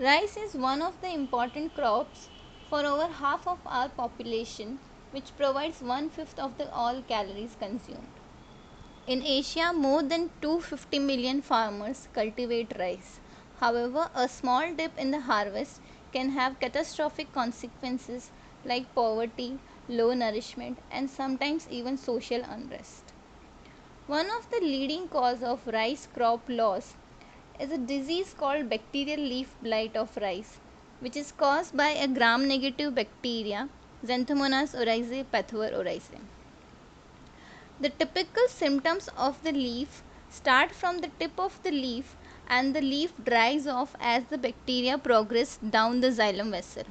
Rice is one of the important crops for over half of our population, which provides one-fifth of the all calories consumed. In Asia, more than 250 million farmers cultivate rice. However, a small dip in the harvest can have catastrophic consequences like poverty, low nourishment, and sometimes even social unrest. One of the leading causes of rice crop loss is a disease called bacterial leaf blight of rice, which is caused by a gram-negative bacteria, Xanthomonas oryzae pathover oryzae. The typical symptoms of the leaf start from the tip of the leaf, and the leaf dries off as the bacteria progress down the xylem vessel.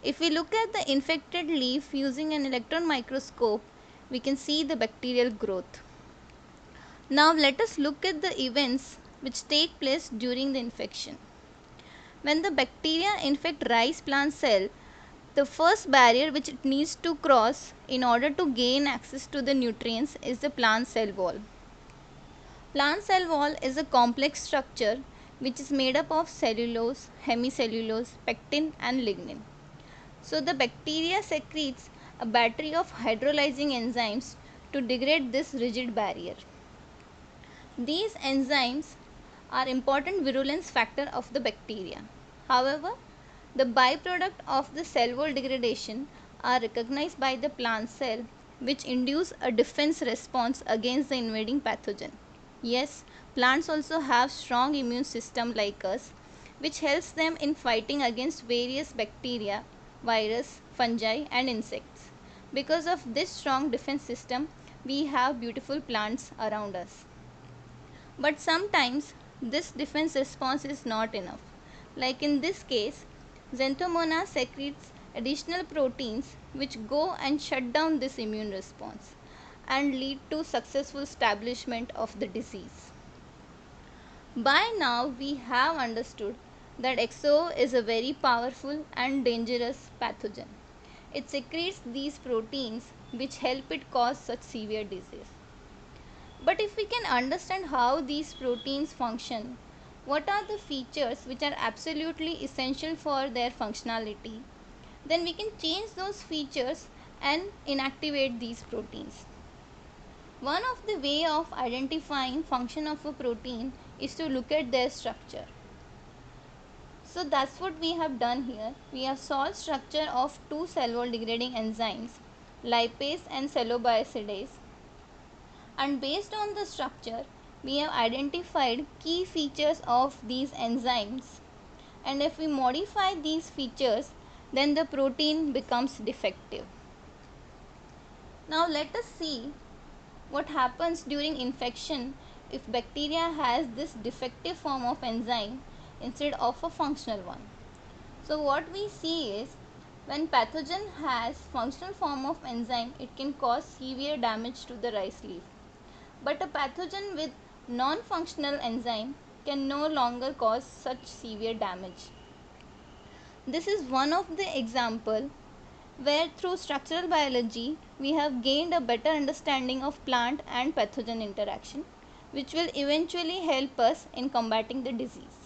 If we look at the infected leaf using an electron microscope, we can see the bacterial growth. Now let us look at the events which take place during the infection. When the bacteria infect rice plant cell, the first barrier which it needs to cross in order to gain access to the nutrients is the plant cell wall. Plant cell wall is a complex structure which is made up of cellulose, hemicellulose, pectin and lignin. So the bacteria secretes a battery of hydrolyzing enzymes to degrade this rigid barrier. These enzymes are important virulence factor of the bacteria. However, the byproduct of the cell wall degradation are recognized by the plant cell, which induce a defense response against the invading pathogen. Yes, plants also have strong immune system like us, which helps them in fighting against various bacteria, virus, fungi and insects. Because of this strong defense system, we have beautiful plants around us. But sometimes this defense response is not enough. Like in this case, Xanthomonas secretes additional proteins which go and shut down this immune response and lead to successful establishment of the disease. By now we have understood that XO is a very powerful and dangerous pathogen. It secretes these proteins which help it cause such severe disease. But if we can understand how these proteins function, what are the features which are absolutely essential for their functionality, then we can change those features and inactivate these proteins. One of the way of identifying function of a protein is to look at their structure. So that's what we have done here. We have solved structure of two cell wall degrading enzymes, lipase and cellobiacidase. And based on the structure, we have identified key features of these enzymes, and if we modify these features, then the protein becomes defective. Now let us see what happens during infection if bacteria has this defective form of enzyme instead of a functional one. So what we see is, when pathogen has functional form of enzyme, it can cause severe damage to the rice leaf. But a pathogen with non-functional enzyme can no longer cause such severe damage. This is one of the example where through structural biology we have gained a better understanding of plant and pathogen interaction, which will eventually help us in combating the disease.